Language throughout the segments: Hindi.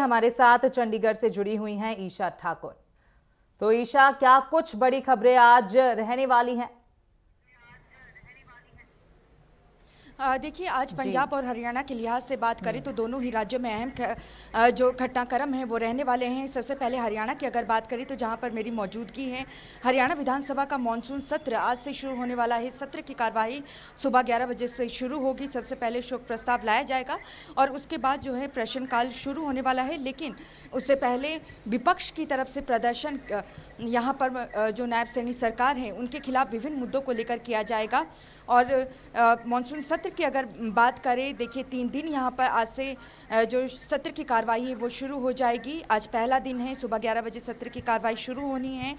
हमारे साथ चंडीगढ़ से जुड़ी हुई हैं ईशा ठाकुर। तो ईशा, क्या कुछ बड़ी खबरें आज रहने वाली हैं? देखिए, आज पंजाब और हरियाणा के लिहाज से बात करें तो दोनों ही राज्यों में अहम जो घटनाक्रम हैं वो रहने वाले हैं। सबसे पहले हरियाणा की अगर बात करें तो जहां पर मेरी मौजूदगी है, हरियाणा विधानसभा का मॉनसून सत्र आज से शुरू होने वाला है। सत्र की कार्यवाही सुबह 11 बजे से शुरू होगी। सबसे पहले शोक प्रस्ताव लाया जाएगा और उसके बाद जो है प्रश्नकाल शुरू होने वाला है। लेकिन उससे पहले विपक्ष की तरफ से प्रदर्शन यहाँ पर जो नायब सैनी सरकार है उनके खिलाफ विभिन्न मुद्दों को लेकर किया जाएगा। और मॉनसून सत्र की अगर बात करें, देखिए 3 दिन यहाँ पर आज से जो सत्र की कार्रवाई है वो शुरू हो जाएगी। आज पहला दिन है, सुबह 11 बजे सत्र की कार्रवाई शुरू होनी है।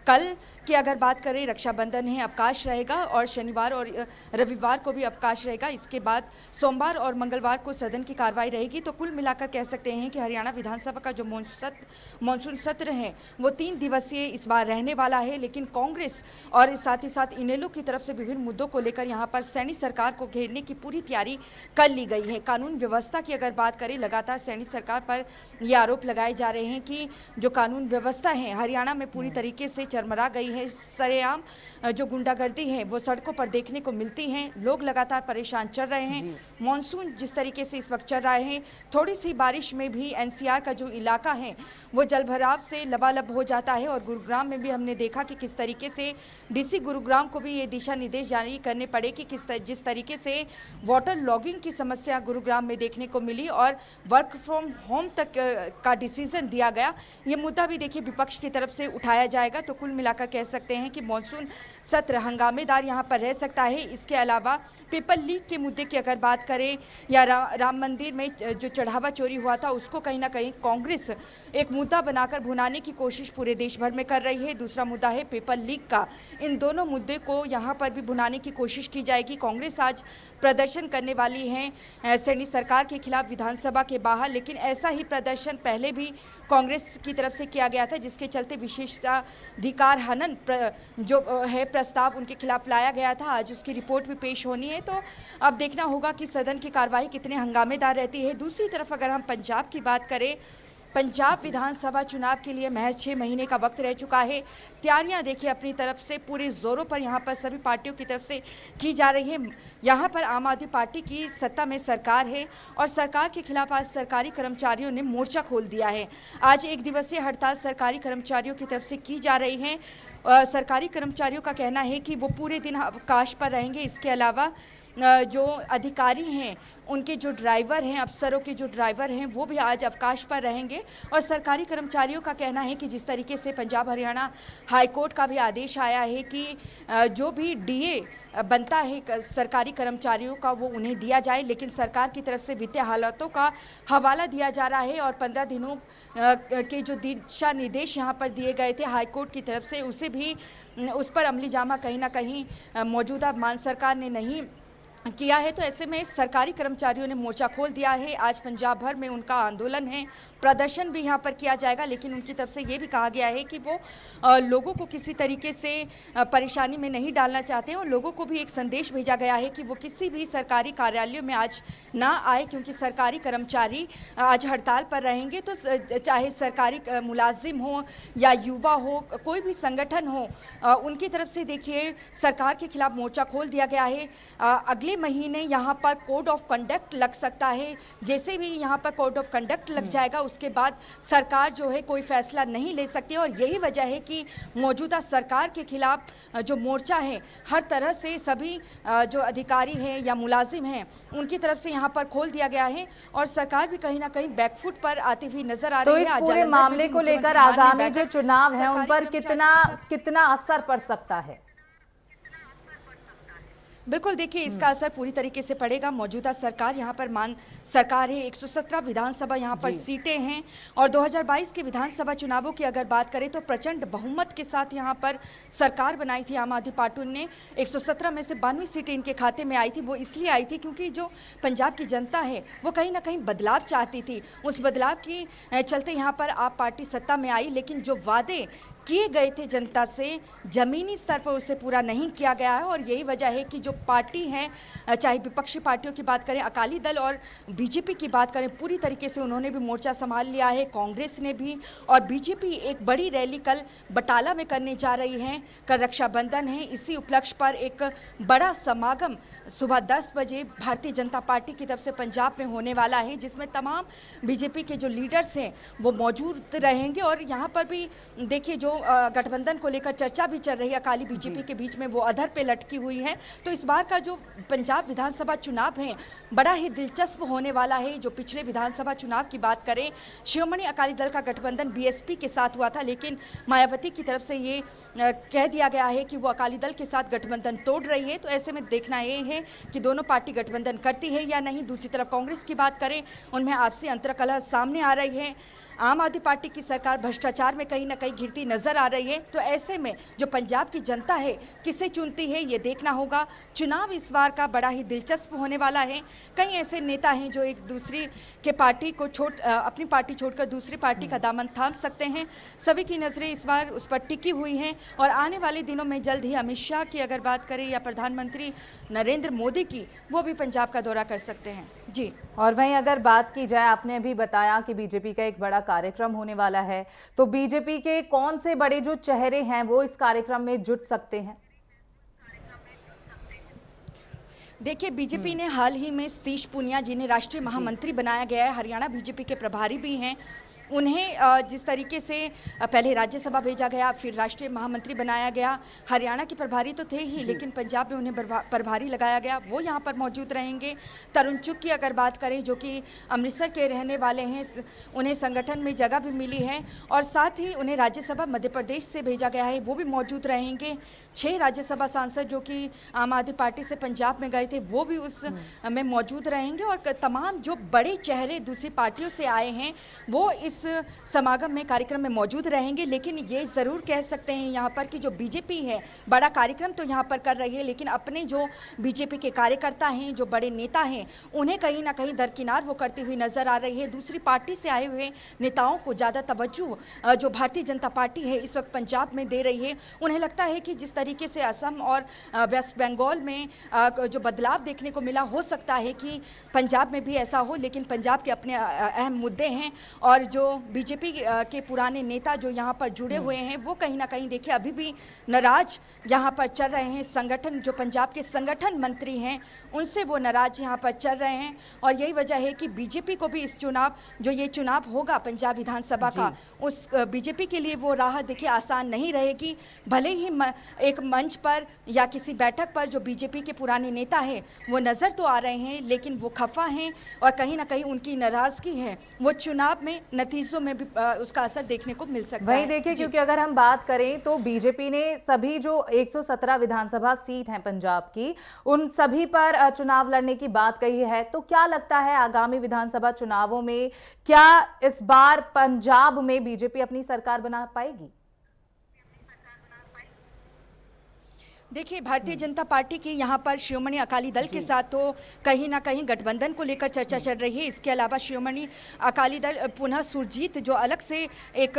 कल की अगर बात करें, रक्षाबंधन है, अवकाश रहेगा और शनिवार और रविवार को भी अवकाश रहेगा। इसके बाद सोमवार और मंगलवार को सदन की कार्रवाई रहेगी। तो कुल मिलाकर कह सकते हैं कि हरियाणा विधानसभा का जो मॉनसून सत्र है वो 3 दिवसीय इस बार रहने वाला है। लेकिन कांग्रेस और साथ ही साथ इनेलो की तरफ से विभिन्न मुद्दों को लेकर यहाँ पर सैनी सरकार को घेरने की पूरी तैयारी कर ली गई है। कानून व्यवस्था की अगर बात करें, लगातार सैनी सरकार पर ये आरोप लगाए जा रहे हैं कि जो कानून व्यवस्था है हरियाणा में पूरी तरीके से चरमरा गई है। सरेआम जो गुंडागर्दी है वो सड़कों पर देखने को मिलती हैं। लोग लगातार परेशान चल रहे हैं। मॉनसून जिस तरीके से इस वक्त चल रहा है, थोड़ी सी बारिश में भी एनसीआर का जो इलाका है वो जलभराव से लबालब हो जाता है। और गुरुग्राम में भी हमने देखा कि किस तरीके से डीसी गुरुग्राम को भी ये दिशा निर्देश जारी करने पड़े कि जिस तरीके से वाटर लॉगिंग की समस्या गुरुग्राम में देखने को मिली और वर्क फ्रॉम होम तक का डिसीजन दिया गया। ये मुद्दा भी देखिए विपक्ष की तरफ से उठाया जाएगा। तो कुल मिलाकर कह सकते हैं कि मॉनसून सत्र हंगामेदार यहाँ पर रह सकता है। इसके अलावा पेपर लीक के मुद्दे की अगर बात करें या राम मंदिर में जो चढ़ावा चोरी हुआ था उसको कहीं ना कहीं कांग्रेस एक मुद्दा बनाकर भुनाने की कोशिश पूरे देश भर में कर रही है। दूसरा मुद्दा है पेपर लीक का। इन दोनों मुद्दे को यहाँ पर भी भुनाने की कोशिश की जाएगी। कांग्रेस आज प्रदर्शन करने वाली है सैनी सरकार के खिलाफ विधानसभा के बाहर। लेकिन ऐसा ही प्रदर्शन पहले भी कांग्रेस की तरफ से किया गया था, जिसके चलते विशेषाधिकार हनन जो है प्रस्ताव उनके खिलाफ लाया गया था। आज उसकी रिपोर्ट भी पेश होनी है। तो अब देखना होगा कि सदन की कार्रवाई कितने हंगामेदार रहती है। दूसरी तरफ अगर हम पंजाब की बात करें, पंजाब विधानसभा चुनाव के लिए महज 6 महीने का वक्त रह चुका है। तैयारियां देखिए अपनी तरफ से पूरे जोरों पर यहाँ पर सभी पार्टियों की तरफ से की जा रही है। यहाँ पर आम आदमी पार्टी की सत्ता में सरकार है और सरकार के खिलाफ आज सरकारी कर्मचारियों ने मोर्चा खोल दिया है। आज 1 दिवसीय हड़ताल सरकारी कर्मचारियों की तरफ से की जा रही है। सरकारी कर्मचारियों का कहना है कि वो पूरे दिन अवकाश पर रहेंगे। इसके अलावा जो अधिकारी हैं, उनके जो ड्राइवर हैं, अफसरों के जो ड्राइवर हैं वो भी आज अवकाश पर रहेंगे। और सरकारी कर्मचारियों का कहना है कि जिस तरीके से पंजाब हरियाणा हाई कोर्ट का भी आदेश आया है कि जो भी डीए बनता है सरकारी कर्मचारियों का वो उन्हें दिया जाए, लेकिन सरकार की तरफ से वित्तीय हालातों का हवाला दिया जा रहा है। और 15 दिनों के जो दिशा निर्देश यहाँ पर दिए गए थे हाई कोर्ट की तरफ से, उसे भी उस पर अमली जामा कहीं ना कहीं मौजूदा मान सरकार ने नहीं किया है। तो ऐसे में सरकारी कर्मचारियों ने मोर्चा खोल दिया है। आज पंजाब भर में उनका आंदोलन है, प्रदर्शन भी यहाँ पर किया जाएगा। लेकिन उनकी तरफ से ये भी कहा गया है कि वो लोगों को किसी तरीके से परेशानी में नहीं डालना चाहते हैं। और लोगों को भी एक संदेश भेजा गया है कि वो किसी भी सरकारी कार्यालयों में आज ना आए, क्योंकि सरकारी कर्मचारी आज हड़ताल पर रहेंगे। तो चाहे सरकारी मुलाजिम हो या युवा हो, कोई भी संगठन हो, उनकी तरफ से देखिए सरकार के खिलाफ मोर्चा खोल दिया गया है। अगले महीने यहाँ पर कोड ऑफ कंडक्ट लग सकता है। जैसे भी यहाँ पर कोड ऑफ कंडक्ट लग जाएगा उसके बाद सरकार जो है कोई फैसला नहीं ले सकती। और यही वजह है कि मौजूदा सरकार के खिलाफ जो मोर्चा है हर तरह से सभी जो अधिकारी हैं या मुलाजिम हैं उनकी तरफ से यहाँ पर खोल दिया गया है। और सरकार भी कहीं ना कहीं बैकफुट पर आती हुई नजर आ रही है। तो इस पूरे मामले को लेकर आगामी जो चुनाव है उन पर कितना असर पड़ सकता है? बिल्कुल, देखिए इसका असर पूरी तरीके से पड़ेगा। मौजूदा सरकार यहाँ पर सरकार है, 117 विधानसभा यहाँ पर सीटें हैं। और 2022 के विधानसभा चुनावों की अगर बात करें तो प्रचंड बहुमत के साथ यहाँ पर सरकार बनाई थी आम आदमी पार्टी ने। 117 में से 92 सीटें इनके खाते में आई थी। वो इसलिए आई थी क्योंकि जो पंजाब की जनता है वो कहीं ना कहीं बदलाव चाहती थी। उस बदलाव के चलते यहाँ पर आप पार्टी सत्ता में आई। लेकिन जो वादे किए गए थे जनता से, ज़मीनी स्तर पर उसे पूरा नहीं किया गया है। और यही वजह है कि जो पार्टी हैं, चाहे विपक्षी पार्टियों की बात करें, अकाली दल और बीजेपी की बात करें, पूरी तरीके से उन्होंने भी मोर्चा संभाल लिया है, कांग्रेस ने भी। और बीजेपी एक बड़ी रैली कल बटाला में करने जा रही है। कल रक्षाबंधन है, इसी उपलक्ष्य पर एक बड़ा समागम सुबह 10 बजे भारतीय जनता पार्टी की तरफ से पंजाब में होने वाला है, जिसमें तमाम बीजेपी के जो लीडर्स हैं वो मौजूद रहेंगे। और यहाँ पर भी देखिए, जो गठबंधन को लेकर चर्चा भी चल रही है अकाली बीजेपी के बीच में, वो अधर पे लटकी हुई है। तो इस बार का जो पंजाब विधानसभा चुनाव है बड़ा ही दिलचस्प होने वाला है। जो पिछले विधानसभा चुनाव की बात करें, शिरोमणि अकाली दल का गठबंधन बीएसपी के साथ हुआ था, लेकिन मायावती की तरफ से ये कह दिया गया है कि वो अकाली दल के साथ गठबंधन तोड़ रही है। तो ऐसे में देखना ये है कि दोनों पार्टी गठबंधन करती है या नहीं। दूसरी तरफ कांग्रेस की बात करें, उनमें आपसी अंतर्कलह सामने आ रही है। आम आदमी पार्टी की सरकार भ्रष्टाचार में कहीं ना कहीं घिरती नजर आ रही है। तो ऐसे में जो पंजाब की जनता है किसे चुनती है, ये देखना होगा। चुनाव इस बार का बड़ा ही दिलचस्प होने वाला है। कई ऐसे नेता हैं जो एक दूसरी के पार्टी को अपनी पार्टी छोड़कर दूसरी पार्टी का दामन थाम सकते हैं। सभी की नज़रें इस बार उस पर टिकी हुई हैं। और आने वाले दिनों में जल्द ही अमित शाह की अगर बात करें या प्रधानमंत्री नरेंद्र मोदी की, वो भी पंजाब का दौरा कर सकते हैं। जी। और वहीं अगर बात की जाए, आपने अभी बताया कि बीजेपी का एक बड़ा कार्यक्रम होने वाला है, तो बीजेपी के कौन से बड़े जो चेहरे हैं वो इस कार्यक्रम में जुट सकते हैं? देखिए, बीजेपी ने हाल ही में सतीश पूनिया, जिन्हें राष्ट्रीय महामंत्री बनाया गया है, हरियाणा बीजेपी के प्रभारी भी हैं, उन्हें जिस तरीके से पहले राज्यसभा भेजा गया, फिर राष्ट्रीय महामंत्री बनाया गया। हरियाणा के प्रभारी तो थे ही, लेकिन पंजाब में उन्हें प्रभारी लगाया गया, वो यहाँ पर मौजूद रहेंगे। तरुण चुग की अगर बात करें, जो कि अमृतसर के रहने वाले हैं, उन्हें संगठन में जगह भी मिली है। और साथ ही उन्हें राज्यसभा मध्य प्रदेश से भेजा गया है, वो भी मौजूद रहेंगे। 6 राज्यसभा सांसद जो कि आम आदमी पार्टी से पंजाब में गए थे, वो भी उस में मौजूद रहेंगे। और तमाम जो बड़े चेहरे दूसरी पार्टियों से आए हैं, वो इस समागम में, कार्यक्रम में मौजूद रहेंगे। लेकिन ये ज़रूर कह सकते हैं यहाँ पर कि जो बीजेपी है बड़ा कार्यक्रम तो यहाँ पर कर रही है, लेकिन अपने जो बीजेपी के कार्यकर्ता हैं, जो बड़े नेता हैं, उन्हें कहीं ना कहीं दरकिनार वो करती हुई नजर आ रही है। दूसरी पार्टी से आए हुए नेताओं को ज़्यादा तवज्जो जो भारतीय जनता पार्टी है इस वक्त पंजाब में दे रही है। उन्हें लगता है कि जिस तरीके से असम और वेस्ट बंगाल में जो बदलाव देखने को मिला, हो सकता है कि पंजाब में भी ऐसा हो। लेकिन पंजाब के अपने अहम मुद्दे हैं, और जो बीजेपी के पुराने नेता जो यहाँ पर जुड़े हुए हैं, वो कहीं ना कहीं देखिए अभी भी नाराज यहाँ पर चल रहे हैं। संगठन, जो पंजाब के संगठन मंत्री हैं, उनसे वो नाराज यहाँ पर चल रहे हैं। और यही वजह है कि बीजेपी को भी इस चुनाव, जो ये चुनाव होगा पंजाब विधानसभा का, उस बीजेपी के लिए वो राह देखिए आसान नहीं रहेगी। भले ही एक मंच पर या किसी बैठक पर जो बीजेपी के पुराने नेता हैं वो नज़र तो आ रहे हैं, लेकिन वो खफा हैं और कहीं ना कहीं उनकी नाराज़गी है वो चुनाव में नतीजों में भी उसका असर देखने को मिल सकता है। वही देखिए, क्योंकि अगर हम बात करें तो बीजेपी ने सभी जो 117 विधानसभा सीट हैं पंजाब की, उन सभी पर चुनाव लड़ने की बात कही है। तो क्या लगता है आगामी विधानसभा चुनावों में क्या इस बार पंजाब में बीजेपी अपनी सरकार बना पाएगी? देखिए, भारतीय जनता पार्टी की यहाँ पर शिरोमणि अकाली दल के साथ तो कहीं ना कहीं गठबंधन को लेकर चर्चा चल रही है। इसके अलावा शिरोमणि अकाली दल पुनः सुरजीत, जो अलग से एक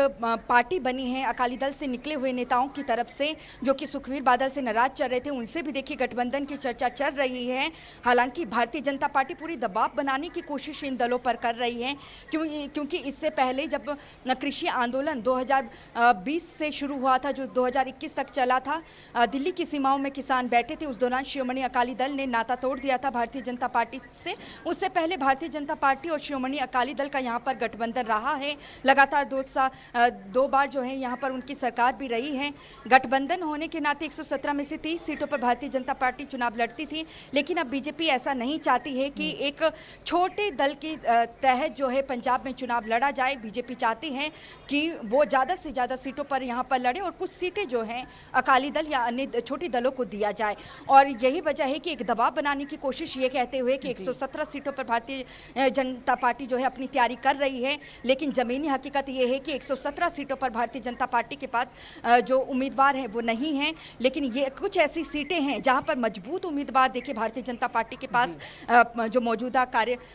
पार्टी बनी है अकाली दल से निकले हुए नेताओं की तरफ से, जो कि सुखबीर बादल से नाराज चल रहे थे, उनसे भी देखिए गठबंधन की चर्चा चल रही है। हालांकि भारतीय जनता पार्टी पूरी दबाव बनाने की कोशिश इन दलों पर कर रही है, क्योंकि इससे पहले जब कृषि आंदोलन 2020 से शुरू हुआ था, जो 2021 तक चला था, दिल्ली की सीमाओं में किसान बैठे थे, उस दौरान शिरोमणि अकाली दल ने नाता तोड़ दिया था भारतीय जनता पार्टी से। उससे पहले भारतीय जनता पार्टी और शिरोमणि अकाली दल का यहाँ पर गठबंधन रहा है लगातार। 2 बार जो है यहाँ पर उनकी सरकार भी रही है। गठबंधन होने के नाते 117 में से 30 सीटों पर भारतीय जनता पार्टी चुनाव लड़ती थी, लेकिन अब बीजेपी ऐसा नहीं चाहती है कि एक छोटे दल के तहत जो है पंजाब में चुनाव लड़ा जाए। बीजेपी चाहती है कि वो ज़्यादा से ज़्यादा सीटों पर यहाँ पर लड़े और कुछ सीटें जो हैं अकाली दल या अन्य छोटी दूसरे दलों को दिया जाए। और यही वजह है कि एक दबाव बनाने की कोशिश ये कहते हुए कि 117 सीटों पर भारतीय जनता पार्टी जो है अपनी तैयारी कर रही है, लेकिन ज़मीनी हकीकत ये है कि 117 सीटों पर भारतीय जनता पार्टी के पास जो उम्मीदवार हैं वो नहीं हैं। लेकिन ये कुछ ऐसी सीटें हैं जहां पर मजबूत उम्मीदवार देखिए भारतीय जनता पार्टी के पास जो मौजूदा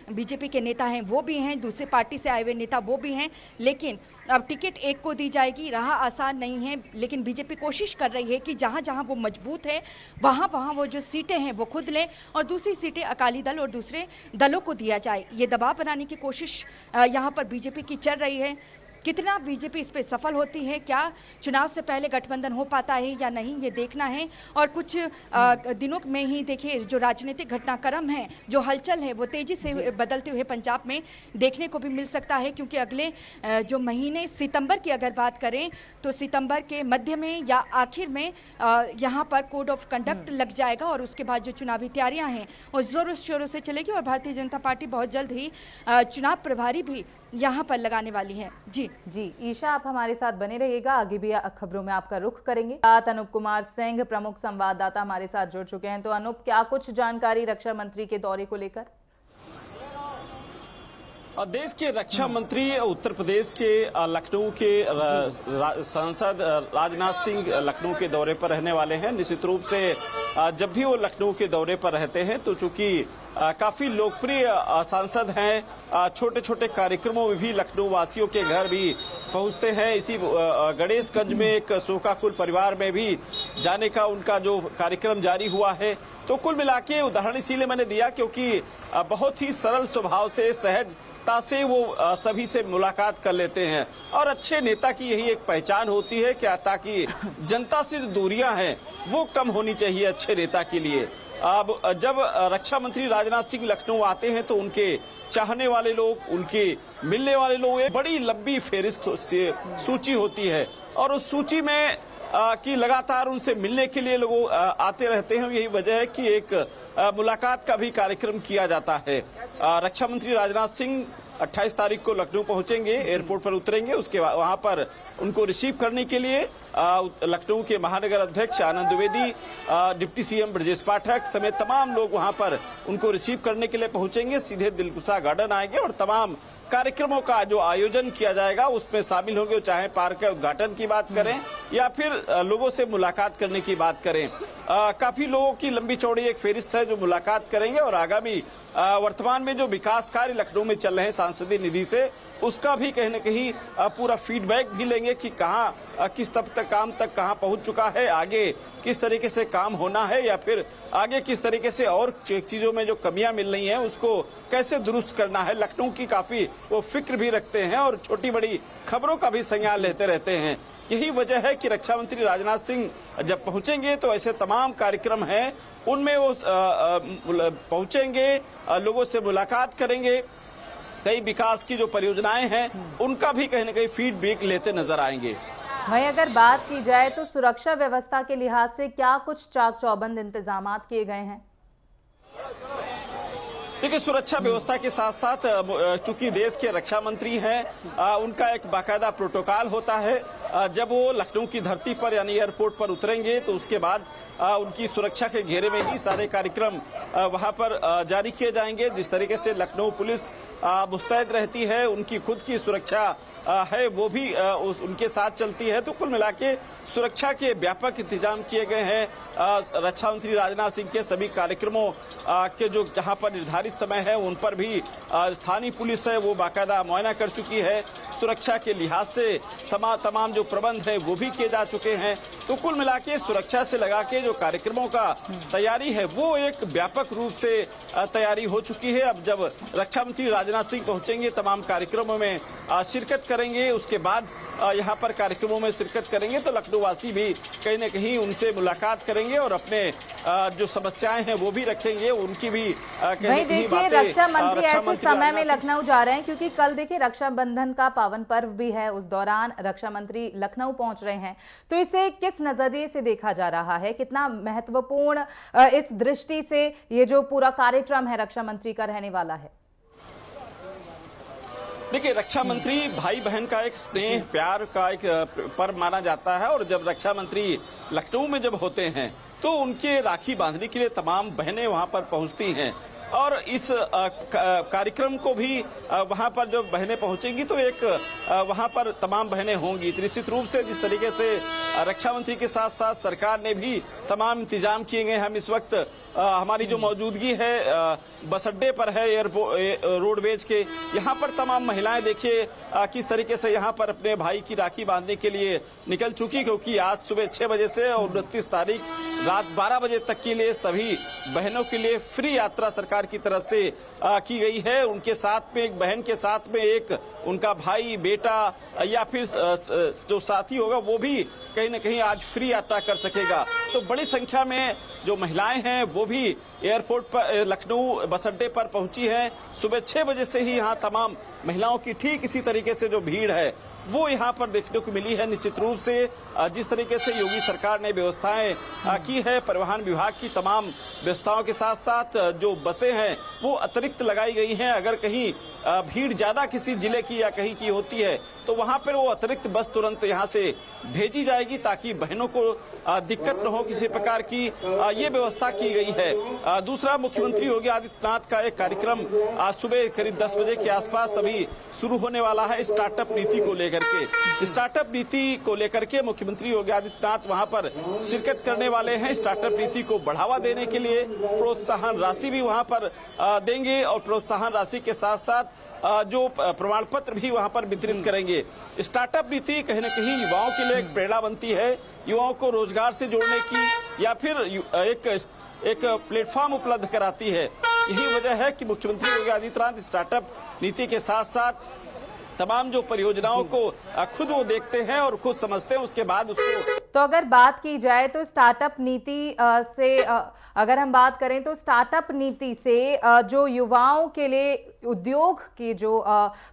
बीजेपी के नेता हैं वो भी हैं, दूसरी पार्टी से आए हुए नेता वो भी हैं, लेकिन अब टिकट एक को दी जाएगी। राह आसान नहीं है, लेकिन बीजेपी कोशिश कर रही है कि जहां जहां वो मजबूत है वहां वहां वो जो सीटें हैं वो खुद लें और दूसरी सीटें अकाली दल और दूसरे दलों को दिया जाए। ये दबाव बनाने की कोशिश यहां पर बीजेपी की चल रही है। कितना बीजेपी इस पे सफल होती है, क्या चुनाव से पहले गठबंधन हो पाता है या नहीं, ये देखना है। और कुछ दिनों में ही देखिए जो राजनीतिक घटनाक्रम है, जो हलचल है वो तेजी से बदलते हुए पंजाब में देखने को भी मिल सकता है, क्योंकि अगले जो महीने सितंबर की अगर बात करें तो सितंबर के मध्य में या आखिर में यहाँ पर कोड ऑफ कंडक्ट लग जाएगा और उसके बाद जो चुनावी तैयारियाँ हैं वो ज़ोरों शोरों से चलेगी और भारतीय जनता पार्टी बहुत जल्द ही चुनाव प्रभारी भी यहाँ पर लगाने वाली है। जी ईशा, आप हमारे साथ बने रहिएगा, आगे भी खबरों में आपका रुख करेंगे। साथ अनूप कुमार सिंह प्रमुख संवाददाता हमारे साथ जुड़ चुके हैं। तो अनूप, क्या कुछ जानकारी रक्षा मंत्री के दौरे को लेकर? देश के रक्षा मंत्री उत्तर प्रदेश के लखनऊ के सांसद राजनाथ सिंह लखनऊ के दौरे पर रहने वाले हैं। निश्चित रूप से जब भी वो लखनऊ के दौरे पर रहते हैं तो चूंकि काफी लोकप्रिय सांसद हैं, छोटे छोटे कार्यक्रमों में भी लखनऊ वासियों के घर भी पहुंचते हैं। इसी गणेशगंज में एक शोकाकुल परिवार में भी जाने का उनका जो कार्यक्रम जारी हुआ है। तो कुल मिला के उदाहरण इसीलिए मैंने दिया क्योंकि बहुत ही सरल स्वभाव से, सहजता से वो सभी से मुलाकात कर लेते हैं और अच्छे नेता की यही एक पहचान होती है क्या, ताकि जनता से जो दूरियां हैं वो कम होनी चाहिए अच्छे नेता के लिए। अब जब रक्षा मंत्री राजनाथ सिंह लखनऊ आते हैं तो उनके चाहने वाले लोग, उनके मिलने वाले लोग, एक बड़ी लंबी फेहरिस्त सूची होती है और उस सूची में कि लगातार उनसे मिलने के लिए लोग आते रहते हैं। यही वजह है कि एक मुलाकात का भी कार्यक्रम किया जाता है। रक्षा मंत्री राजनाथ सिंह 28 तारीख को लखनऊ पहुंचेंगे, एयरपोर्ट पर उतरेंगे, उसके बाद वहां पर उनको रिसीव करने के लिए लखनऊ के महानगर अध्यक्ष आनंद द्विवेदी, डिप्टी सीएम ब्रजेश पाठक समेत तमाम लोग वहां पर उनको रिसीव करने के लिए पहुंचेंगे। सीधे दिलकुशा गार्डन आएंगे और तमाम कार्यक्रमों का जो आयोजन किया जाएगा उसमें शामिल होंगे, चाहे पार्क के उद्घाटन की बात करें या फिर लोगों से मुलाकात करने की बात करें। काफी लोगों की लंबी चौड़ी एक फेरिस्त है जो मुलाकात करेंगे और आगामी वर्तमान में जो विकास कार्य लखनऊ में चल रहे हैं सांसदीय निधि से, उसका भी कहीं न कहीं पूरा फीडबैक भी लेंगे कि कहाँ किस काम तक कहाँ पहुंच चुका है, आगे किस तरीके से काम होना है या फिर आगे किस तरीके से और चीजों में जो कमियां मिल रही हैं उसको कैसे दुरुस्त करना है। लखनऊ की काफी वो फिक्र भी रखते हैं और छोटी बड़ी खबरों का भी संज्ञान लेते रहते हैं। यही वजह है कि रक्षा मंत्री राजनाथ सिंह जब पहुंचेंगे तो ऐसे तमाम कार्यक्रम हैं उनमें वो पहुंचेंगे, लोगों से मुलाकात करेंगे, कई विकास की जो परियोजनाएं हैं उनका भी कहीं न कहीं फीडबैक लेते नजर आएंगे। वहीं अगर बात की जाए तो सुरक्षा व्यवस्था के लिहाज से क्या कुछ चाक चौबंद इंतजाम किए गए हैं? देखिए, सुरक्षा व्यवस्था के साथ साथ चूंकि देश के रक्षा मंत्री हैं, उनका एक बाकायदा प्रोटोकॉल होता है। जब वो लखनऊ की धरती पर यानी एयरपोर्ट पर उतरेंगे तो उसके बाद उनकी सुरक्षा के घेरे में ही सारे कार्यक्रम वहां पर जारी किए जाएंगे। जिस तरीके से लखनऊ पुलिस मुस्तैद रहती है, उनकी खुद की सुरक्षा है वो भी उनके साथ चलती है। तो कुल मिला के सुरक्षा के व्यापक इंतजाम किए गए हैं। रक्षा मंत्री राजनाथ सिंह के सभी कार्यक्रमों के जो जहां पर निर्धारित समय है उन पर भी स्थानीय पुलिस है वो बाकायदा मुआयना कर चुकी है। सुरक्षा के लिहाज से तमाम जो प्रबंध है वो भी किए जा चुके हैं। तो कुल मिला के सुरक्षा से लगा के जो कार्यक्रमों का तैयारी है वो एक व्यापक रूप से तैयारी हो चुकी है। अब जब रक्षा मंत्री राजनाथ सिंह पहुंचेंगे, तमाम कार्यक्रमों में शिरकत करेंगे, उसके बाद यहाँ पर कार्यक्रमों में शिरकत करेंगे तो लखनऊ वासी भी कहीं न कहीं उनसे मुलाकात करेंगे और अपने जो समस्याएं हैं वो भी रखेंगे, उनकी भी वही देखिए रक्षा मंत्री ऐसे समय में लखनऊ जा रहे हैं क्योंकि कल देखिए रक्षाबंधन का पावन पर्व भी है, उस दौरान रक्षा मंत्री लखनऊ पहुंच रहे हैं। तो इसे किस नजरिए से देखा जा रहा है, कितना महत्वपूर्ण इस दृष्टि से ये जो पूरा कार्यक्रम है रक्षा मंत्री का रहने वाला है? देखिए, रक्षा मंत्री भाई बहन का एक स्नेह प्यार का एक पर्व माना जाता है और जब रक्षा मंत्री लखनऊ में जब होते हैं तो उनके राखी बांधने के लिए तमाम बहनें वहां पर पहुंचती हैं और इस कार्यक्रम को भी वहां पर जो बहनें पहुंचेंगी तो एक वहां पर तमाम बहनें होंगी। तो निश्चित रूप से जिस तरीके से रक्षा मंत्री के साथ साथ सरकार ने भी तमाम इंतजाम किए गए। हम इस वक्त हमारी जो मौजूदगी है बस अड्डे पर है, एयरपोर्ट रोडवेज के, यहाँ पर तमाम महिलाएं देखिए किस तरीके से यहाँ पर अपने भाई की राखी बांधने के लिए निकल चुकी, क्योंकि आज सुबह 6 बजे से और 29 तारीख रात 12 बजे तक के लिए सभी बहनों के लिए फ्री यात्रा सरकार की तरफ से की गई है। उनके साथ में एक बहन के साथ में एक उनका भाई, बेटा या फिर जो साथी होगा वो भी कहीं न कहीं आज फ्री यात्रा कर सकेगा। तो बड़ी संख्या में जो महिलाएं हैं वो भी एयरपोर्ट पर लखनऊ बस अड्डे पर पहुंची हैं। सुबह 6 बजे से ही यहाँ तमाम महिलाओं की ठीक इसी तरीके से जो भीड़ है वो यहाँ पर देखने को मिली है। निश्चित रूप से जिस तरीके से योगी सरकार ने व्यवस्थाएं की है, परिवहन विभाग की तमाम व्यवस्थाओं के साथ साथ जो बसें हैं वो अतिरिक्त लगाई गई हैं। अगर कहीं भीड़ ज्यादा किसी जिले की या कहीं की होती है तो वहां पर वो अतिरिक्त बस तुरंत यहाँ से भेजी जाएगी ताकि बहनों को दिक्कत न हो किसी प्रकार की, ये व्यवस्था की गई है। दूसरा, मुख्यमंत्री योगी आदित्यनाथ का एक कार्यक्रम आज सुबह करीब 10 बजे के आसपास अभी शुरू होने वाला है स्टार्टअप नीति को लेकर के। स्टार्टअप नीति को लेकर के मुख्यमंत्री योगी आदित्यनाथ वहां पर शिरकत करने वाले हैं। स्टार्टअप नीति को बढ़ावा देने के लिए प्रोत्साहन राशि भी वहां पर देंगे और प्रोत्साहन राशि के साथ साथ जो प्रमाण पत्र भी वहां पर वितरित करेंगे। स्टार्टअप नीति कहीं न कहीं युवाओं के लिए एक प्रेरणा बनती है, युवाओं को रोजगार से जोड़ने की या फिर एक प्लेटफॉर्म उपलब्ध कराती है। यही वजह है कि मुख्यमंत्री योगी आदित्यनाथ स्टार्टअप नीति के साथ साथ तमाम जो परियोजनाओं को खुद वो देखते हैं और खुद समझते हैं, उसके बाद उसको। तो अगर बात की जाए तो स्टार्टअप नीति से अगर हम बात करें तो स्टार्टअप नीति से जो युवाओं के लिए उद्योग के जो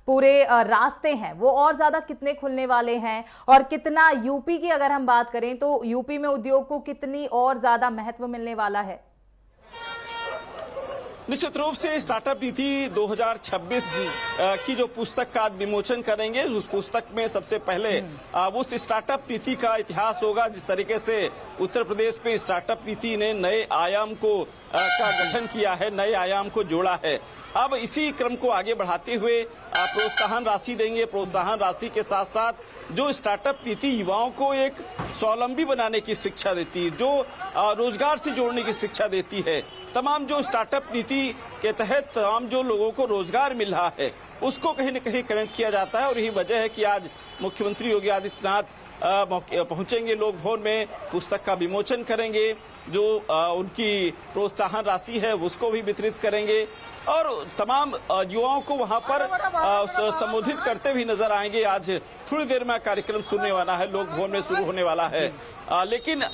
पूरे रास्ते हैं वो और ज्यादा कितने खुलने वाले हैं, और कितना यूपी की अगर हम बात करें तो यूपी में उद्योग को कितनी और ज्यादा महत्व मिलने वाला है? निश्चित रूप से स्टार्टअप नीति 2026 की जो पुस्तक का विमोचन करेंगे, उस पुस्तक में सबसे पहले उस स्टार्टअप नीति का इतिहास होगा। जिस तरीके से उत्तर प्रदेश में स्टार्टअप नीति ने नए आयाम को का गठन किया है, नए आयाम को जोड़ा है। अब इसी क्रम को आगे बढ़ाते हुए प्रोत्साहन राशि देंगे। प्रोत्साहन राशि के साथ साथ जो स्टार्टअप नीति युवाओं को एक स्वावलंबी बनाने की शिक्षा देती है, जो रोजगार से जोड़ने की शिक्षा देती है, तमाम जो स्टार्टअप नीति के तहत तमाम जो लोगों को रोजगार मिल रहा है उसको कहीं न कहीं कनेक्ट किया जाता है। और यही वजह है कि आज मुख्यमंत्री योगी आदित्यनाथ पहुंचेंगे लोक भवन में, पुस्तक का विमोचन करेंगे, जो उनकी प्रोत्साहन राशि है उसको भी वितरित करेंगे और तमाम युवाओं को वहां पर संबोधित करते भी नजर आएंगे। आज थोड़ी देर में कार्यक्रम शुरू वाला है, लोक भवन में शुरू होने वाला है। लेकिन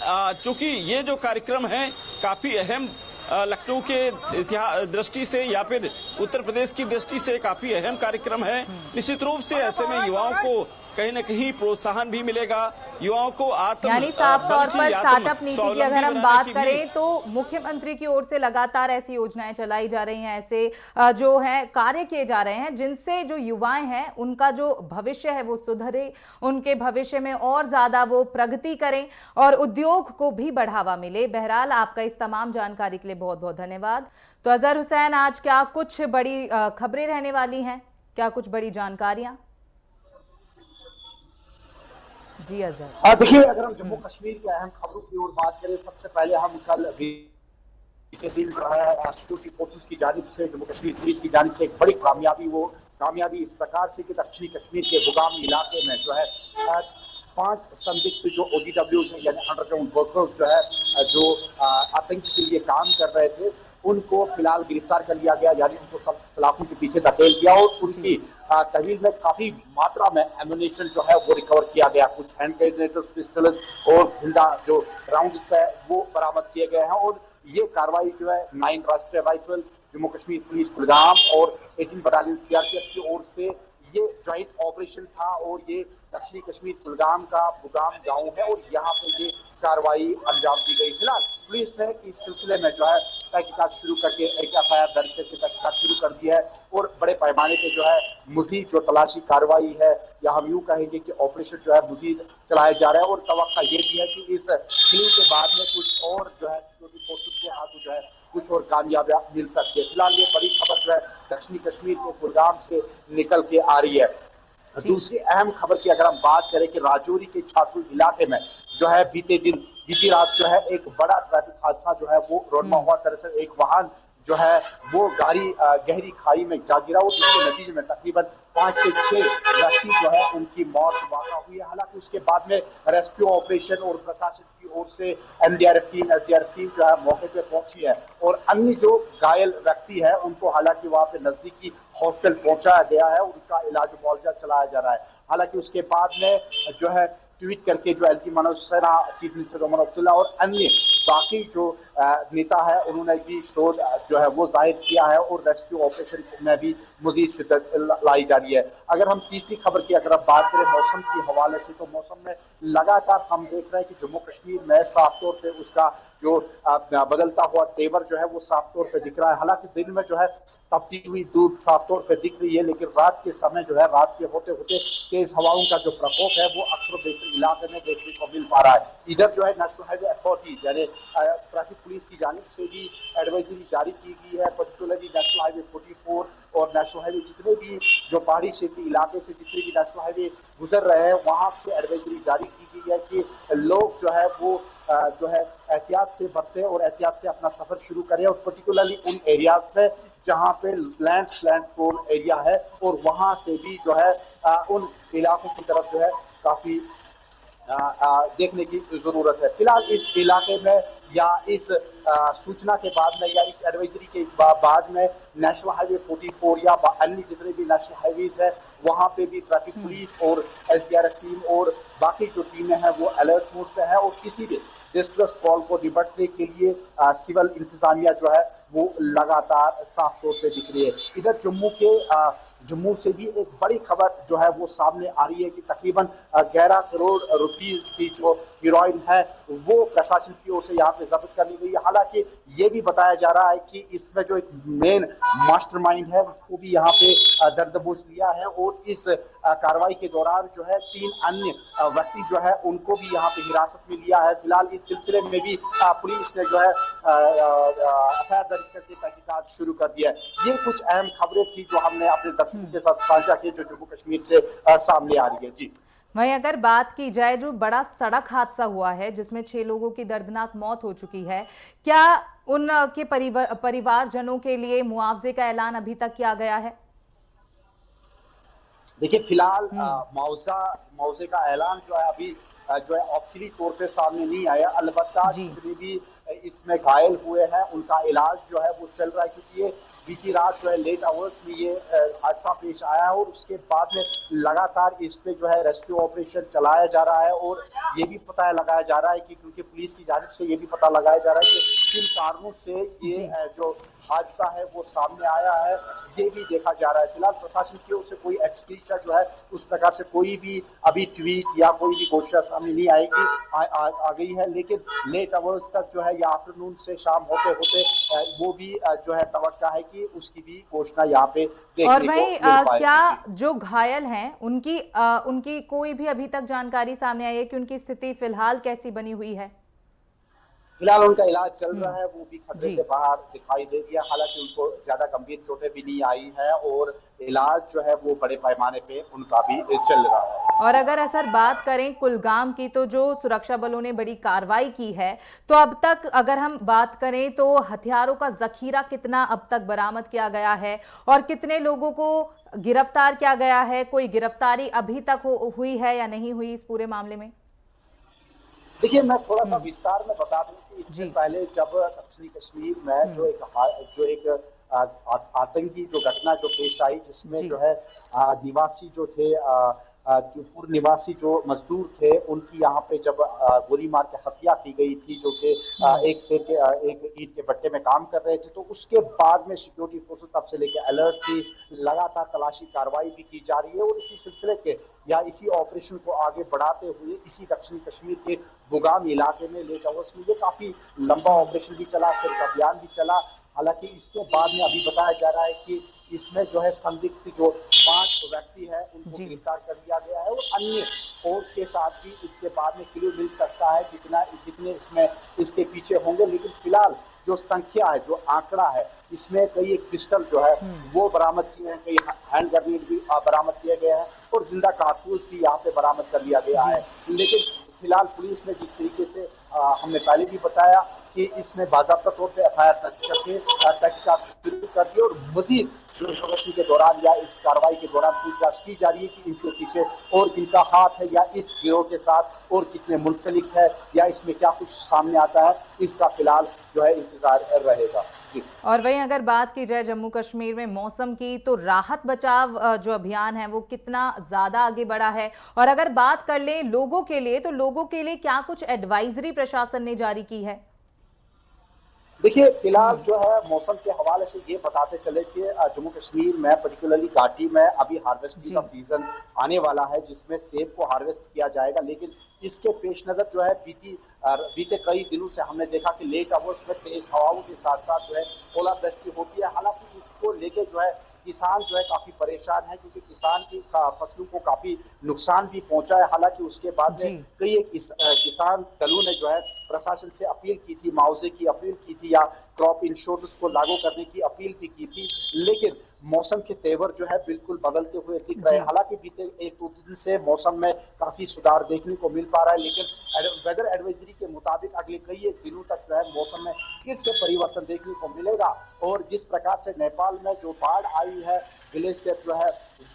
चूंकि ये जो कार्यक्रम है काफी अहम लखनऊ के दृष्टि से या फिर उत्तर प्रदेश की दृष्टि से काफी अहम कार्यक्रम है, निश्चित रूप से ऐसे में युवाओं को कहीं न कहीं प्रोत्साहन भी मिलेगा, युवाओं को यानी साफ तौर पर स्टार्टअप नीति की अगर हम बात करें तो मुख्यमंत्री की ओर से लगातार ऐसी योजनाएं चलाई जा रही हैं, ऐसे जो है कार्य किए जा रहे हैं जिनसे जो युवाएं हैं उनका जो भविष्य है वो सुधरे, उनके भविष्य में और ज्यादा वो प्रगति करें और उद्योग को भी बढ़ावा मिले। बहरहाल आपका इस तमाम जानकारी के लिए बहुत बहुत धन्यवाद। तो अजहर हुसैन, आज क्या कुछ बड़ी खबरें रहने वाली हैं, क्या कुछ बड़ी जानकारियां? जी अजहर। देखिए, अगर हम जम्मू कश्मीर के अहम खबरों की ओर बात करें, सबसे पहले हम कल दिन जो है सिक्योरिटी फोर्सेस की जानिब से, जम्मू कश्मीर पुलिस की जानिब से एक बड़ी कामयाबी इस प्रकार से कि दक्षिणी कश्मीर के बुगाम इलाके में जो है 5 संदिग्ध जो ODWs हैं यानी अंडरग्राउंड वर्कर्स जो है जो आतंकी के लिए काम कर रहे थे, उनको फिलहाल गिरफ्तार कर लिया गया, यानी उनको सलाखों के पीछे धकेल दिया और उनकी तहवील में काफी मात्रा में एम्युनिशन जो है वो रिकवर किया गया। कुछ हैंड ग्रेनेड्स, पिस्टल्स और जिंदा जो राउंड्स है वो बरामद किए गए हैं। और ये कार्रवाई जो है 9 राष्ट्रीय राइफल, जम्मू कश्मीर पुलिस कुलगाम और 18 बटालियन CRPF की ओर से ये ज्वाइंट ऑपरेशन था और ये दक्षिणी कश्मीर कुलगाम का बुगाम गांव है और यहाँ पे ये कार्रवाई अंजाम दी गई। फिलहाल पुलिस ने इस सिलसिले में जो है तहकीकात शुरू करके एक FIR दर्ज करके तहकीकात शुरू कर दी है और बड़े पैमाने पे जो है मज़ीद जो तलाशी कार्रवाई है या हम यूं कहेंगे कि ऑपरेशन जो है मजीद चलाया जा रहा है और तवक्का ये भी है कि इस किलिंग के बाद में कुछ और जो है सिक्योरिटी फोर्सेस के हाथों जो है कुछ और कामयाबियां मिल सकती है। फिलहाल ये बड़ी खबर जो है दक्षिणी कश्मीर के कुलगाम से निकल के आ रही है। दूसरी अहम खबर की अगर हम बात करें कि राजौरी के छात्र इलाके में जो है बीती रात जो है एक बड़ा ट्रैफिक हादसा जो है वो रोडमा हुआ। दरअसल एक वाहन जो है वो गाड़ी गहरी खाई में जा गिरा और जिसके नतीजे में तकरीबन 5 से 6 व्यक्ति जो है उनकी मौत वाक़ा हुई है। हालांकि उसके बाद में रेस्क्यू ऑपरेशन और प्रशासन की ओर से एसडीआरएफ टीम जो है मौके पे पहुंची है और अन्य जो घायल व्यक्ति है उनको हालांकि वहां पे नजदीकी हॉस्पिटल पहुंचाया गया है, उनका इलाज मुआवजा चलाया जा रहा है। हालांकि उसके बाद में जो है ट्वीट करके जो LG Manoj Sinha, chief minister Omar Abdullah और अन्य बाकी जो नेता है उन्होंने भी शोर जो है वो जाहिर किया है और रेस्क्यू ऑपरेशन में भी मजीद शिद्दत लाई जा रही है। अगर हम तीसरी खबर की अगर बात करें मौसम के हवाले से, तो मौसम में लगातार हम देख रहे हैं कि जम्मू कश्मीर में साफ तौर पर उसका जो बदलता हुआ तेवर जो है वो साफ तौर पर दिख रहा है। हालांकि दिन में जो है तपती हुई धूप साफ तौर पर दिख रही है, लेकिन रात के समय जो है रात के होते होते तेज हवाओं का जो प्रकोप है वो अक्सर बेशतर इलाके में देखने को मिल पा रहा है। इधर जो है नेशनल हाईवे अथॉरिटी यानी ट्रैफिक पुलिस की जानिब से भी एडवाइजरी जारी की गई है। पर्टिकुलरली नेशनल हाईवे 44 और नेशनल हाईवे जितने भी जो पहाड़ी क्षेत्रीय इलाके से जितने भी नेशनल हाईवे गुजर रहे हैं वहां से एडवाइजरी जारी की गई है कि लोग जो है वो जो है एहतियात से बरतें और एहतियात से अपना सफर शुरू करें और पर्टिकुलरली उन एरियाज में जहां पे लैंडफोन एरिया है और वहां से भी जो है उन इलाकों की तरफ जो है काफी देखने की जरूरत है। फिलहाल इस इलाके में या इस सूचना के बाद में या इस एडवाइजरी के बाद में नेशनल हाईवे 44 या अन्य जितने भी नेशनल हाईवेज है वहां पे भी ट्रैफिक पुलिस और एसडीआरएफ टीम और बाकी जो टीमें हैं वो अलर्ट मोड पे है और किसी भी डिस्ट्रेस कॉल को निपटने के लिए सिविल इंतजामिया जो है वो लगातार साफ तौर पे दिख रही है। इधर जम्मू से भी एक बड़ी खबर जो है वो सामने आ रही है कि तकरीबन 11 करोड़ रुपीस की जो हीरोइन है वो प्रशासन की ओर से यहाँ पे जब्त कर ली गई है। हालांकि ये भी बताया जा रहा है कि इसमें जो एक मेन मास्टरमाइंड है उसको भी यहाँ पे दर्दबोश लिया है और इस कार्रवाई के दौरान जो है 3 अन्य व्यक्ति जो है उनको भी यहाँ पे हिरासत में लिया है। फिलहाल इस सिलसिले में भी पुलिस ने जो है एफआईआर दर्ज करके तहकीकात शुरू कर दिया है। ये कुछ अहम खबरें थी जो हमने अपने दर्शकों के साथ साझा की जो जम्मू कश्मीर से सामने आ रही है। जी वहीं अगर बात की जाए जो बड़ा सड़क हादसा हुआ है जिसमें 6 लोगों की दर्दनाक मौत हो चुकी है, क्या उनके परिवारजनों के लिए मुआवजे का ऐलान अभी तक किया गया है? देखिए फिलहाल मुआवजे का ऐलान जो है अभी जो है ऑफिशियली तौर पे सामने नहीं आया। अलबत्ता जितने भी इसमें घायल हुए हैं उनका इलाज जो है वो चल रहा है क्योंकि ये बीती रात जो है लेट आवर्स में ये हादसा पेश आया है और उसके बाद में लगातार इस पे जो है रेस्क्यू ऑपरेशन चलाया जा रहा है और ये भी पता लगाया जा रहा है कि क्योंकि पुलिस की जानिब से ये भी पता लगाया जा रहा है कि किन कारणों से ये जो हादसा है वो सामने आया है ये भी देखा जा रहा है। फिलहाल प्रशासन की ओर से कोई एक्सक्रीशा जो है उस प्रकार से कोई भी अभी ट्वीट या कोई भी घोषणा सामने नहीं आएगी आ गई है, लेकिन लेट आवर्स तक जो है या आफ्टरनून से शाम होते होते वो भी जो है तवक्का है कि उसकी भी घोषणा यहाँ पे और वहीं क्या जो घायल हैं उनकी कोई भी अभी तक जानकारी सामने आई है कि उनकी स्थिति फिलहाल कैसी बनी हुई है? फिलहाल उनका इलाज चल रहा है, वो भी खतरे से बाहर दिखाई दे दिया। हालांकि उनको ज्यादा गंभीर चोटें भी नहीं आई है और इलाज जो है वो बड़े पैमाने पे उनका भी चल रहा है। और अगर सर बात करें कुलगाम की, तो जो सुरक्षा बलों ने बड़ी कार्रवाई की है, तो अब तक अगर हम बात करें तो हथियारों का जखीरा कितना अब तक बरामद किया गया है और कितने लोगों को गिरफ्तार किया गया है? कोई गिरफ्तारी अभी तक हुई है या नहीं हुई इस पूरे मामले में? देखिए मैं थोड़ा सा विस्तार में बता दूं कि इससे पहले जब दक्षिणी कश्मीर में जो एक आतंकी जो घटना जो पेश आई जिसमें जो है निवासी जो थे जो पूर्व निवासी जो मजदूर थे उनकी यहाँ पे जब गोली मार के हत्या की गई थी जो कि एक ईंट के भट्टे में काम कर रहे थे, तो उसके बाद में सिक्योरिटी फोर्सेस तब से लेकर अलर्ट थी, लगातार तलाशी कार्रवाई भी की जा रही है और इसी सिलसिले के या इसी ऑपरेशन को आगे बढ़ाते हुए इसी दक्षिणी कश्मीर के बुगाम इलाके में लेट आवर्स में ये काफी लंबा ऑपरेशन भी चला, सिर्फ अभियान भी चला। हालांकि इसके बाद में अभी बताया जा रहा है कि इसमें जो है संदिग्ध जो 5 व्यक्ति है उनको जी। गिरफ्तार कर लिया गया है और अन्य और के साथ भी इसके बाद में क्लू मिल सकता है जितने इसमें इसके पीछे होंगे। लेकिन फिलहाल जो संख्या है, जो आंकड़ा है, इसमें कई एक पिस्टल जो है वो बरामद किए हैं, कई हैंड ग्रेनेड भी बरामद किए गए हैं और जिंदा कारतूस भी यहाँ पे बरामद कर लिया गया है। लेकिन फिलहाल पुलिस ने जिस तरीके से हमने पहले भी बताया कि इसमें बाकायदा तौर पे एफआईआर दर्ज करके तहकीकात शुरू कर दी और मजीद रोशनी के दौरान या इस कार्रवाई के दौरान पूछताछ की जा रही है कि इनके पीछे और किनका हाथ है या इस गिरोह के साथ और कितने मुंसलिक है या इसमें क्या कुछ सामने आता है, इसका फिलहाल जो है इंतजार रहेगा। और वहीं अगर बात की जाए जम्मू कश्मीर में मौसम की, तो राहत बचाव जो अभियान है वो कितना ज्यादा आगे बढ़ा है? और अगर बात कर लें लोगों के लिए, तो लोगों के लिए क्या कुछ एडवाइजरी प्रशासन ने जारी की है? देखिए, फिलहाल जो है मौसम के हवाले से ये बताते चले कि जम्मू कश्मीर में पर्टिकुलरली घाटी में अभी हार्वेस्टिंग का सीजन आने वाला है जिसमें सेब को हार्वेस्ट किया जाएगा। लेकिन इसके पेश नजर जो है बीते कई दिनों से हमने देखा कि लेट आवर्स में तेज हवाओं के साथ साथ जो है ओलावृष्टि होती है। हालांकि इसको लेके जो है किसान जो है काफी परेशान है क्योंकि किसान की फसलों को काफी नुकसान भी पहुंचा है। हालांकि उसके बाद में कई किसान दलों ने जो है प्रशासन से अपील की थी, मुआवजे की अपील की थी या क्रॉप इंश्योरेंस को लागू करने की अपील भी की थी। लेकिन मौसम के तेवर जो है बिल्कुल बदलते हुए दिख रहे हैं। हालांकि बीते 1-2 दिन से मौसम में काफी सुधार देखने को मिल पा रहा है, लेकिन वेदर एडवाइजरी के मुताबिक अगले कई एक दिनों तक जो है मौसम में फिर से परिवर्तन देखने को मिलेगा। और जिस प्रकार से नेपाल में जो बाढ़ आई है, ग्लेशियर जो है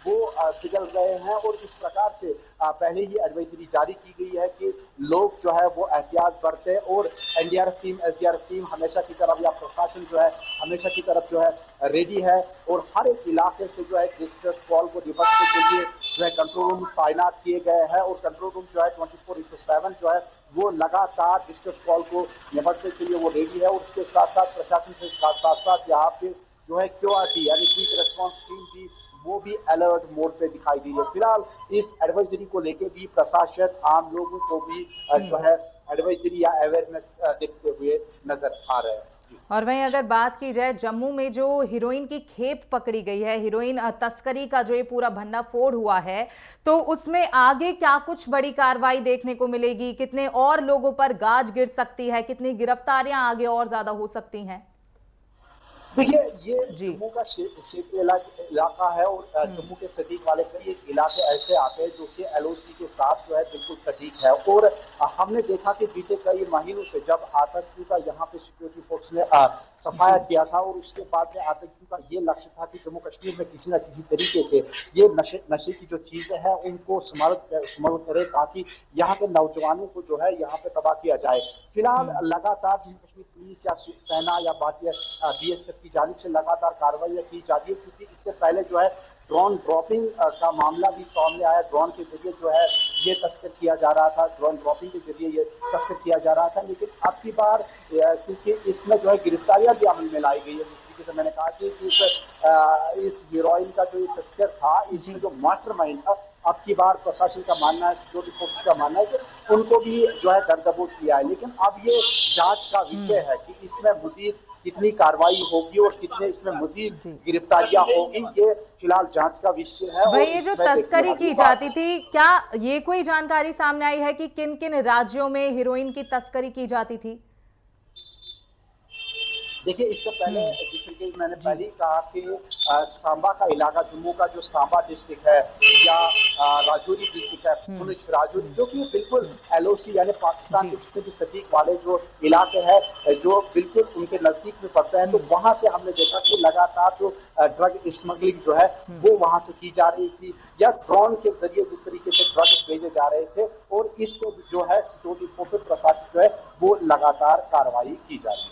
वो पिघल गए हैं और इस प्रकार से पहले ही एडवाइजरी जारी की गई है कि लोग जो है वो एहतियात बरतें और एनडीआरएफ टीम, एसडीआरएफ टीम हमेशा की तरफ या प्रशासन जो है हमेशा की तरफ जो है रेडी है और हर एक इलाके से जो है डिस्ट्रेस कॉल को निपटने के लिए जो है कंट्रोल रूम तैनात किए गए हैं और कंट्रोल रूम जो है 24/7 जो है वो लगातार डिस्ट्रेस कॉल को निपटने के लिए वो रेडी है। और उसके साथ साथ प्रशासन के साथ साथ यहाँ पे जो है क्यूआरटी यानी क्विक रिस्पांस टीम भी वो भी अलर्ट मोड पे दिखाई दी है। फिलहाल इस एडवाइजरी को लेके भी प्रशासन आम लोगों को भी जो है एडवाइजरी या अवेयरनेस देते हुए नजर आ रहे हैं। और वहीं अगर बात की जाए जम्मू में जो हीरोइन की खेप पकड़ी गई है, हीरोइन तस्करी का जो ये पूरा भंडाफोड़ हुआ है, तो उसमें आगे क्या कुछ बड़ी कार्रवाई देखने को मिलेगी? कितने और लोगों पर गाज गिर सकती है? कितनी गिरफ्तारियां आगे और ज्यादा हो सकती हैं? देखिए, ये जम्मू का क्षेत्रीय इलाका है और जम्मू के सटीक वाले कई एक इलाके ऐसे आते हैं जो कि एलओसी के साथ जो है बिल्कुल सटीक है। और हमने देखा कि बीते कई महीनों से जब आतंकियों का यहाँ पे सिक्योरिटी फोर्स ने सफाया किया था और उसके बाद में आतंकियों का ये लक्ष्य था कि जम्मू कश्मीर में किसी न किसी तरीके से ये नशे की जो चीजें हैं उनको समाप्त करे ताकि यहाँ के नौजवानों को जो है यहाँ पे तबाह किया जाए। फिलहाल लगातार जम्मू कश्मीर पुलिस या सेना या बीएसएफ की जानिब से लगातार कार्रवाई की जा रही है क्योंकि इससे पहले जो है ड्रोन ड्रॉपिंग का मामला भी सामने आया। ड्रोन के जरिए जो है ये तस्कर किया जा रहा था, ड्रोन ड्रॉपिंग के जरिए ये तस्कर किया जा रहा था। लेकिन अब की बार क्योंकि इसमें जो है गिरफ्तारियां भी अमल में लाई गई है, जैसे मैंने कहा कि इस हीरोइन का जो ये तस्कर था, इसमें जो मास्टरमाइंड था, अब की बार प्रशासन का मानना है, सिक्योरिटी फोर्स का मानना है कि उनको भी जो है दरदबोश किया है। लेकिन अब ये जांच का विषय है कि इसमें मजीद कितनी कार्रवाई होगी और कितने इसमें मजीद गिरफ्तारियां होगी, ये फिलहाल जांच का विषय है। वही ये जो तस्करी की जाती थी, क्या ये कोई जानकारी सामने आई है कि किन किन राज्यों में हीरोइन की तस्करी की जाती थी? देखिए, इससे पहले जिसमें कि मैंने पहले ही कहा कि सांबा का इलाका, जम्मू का जो सांबा डिस्ट्रिक्ट है या राजौरी डिस्ट्रिक्ट है, पुंछ राजौरी, जो कि बिल्कुल एलओसी यानी पाकिस्तान के जितने भी सटीक वाले जो इलाके हैं जो बिल्कुल उनके नजदीक में पड़ते हैं, तो वहां से हमने देखा कि लगातार जो ड्रग स्मगलिंग जो है वो वहां से की जा रही थी या ड्रोन के जरिए जिस तरीके से ड्रग भेजे जा रहे थे। और इसको जो है सिक्योरिटी फोर्स प्रशासन जो है वो लगातार कार्रवाई की जा रही है।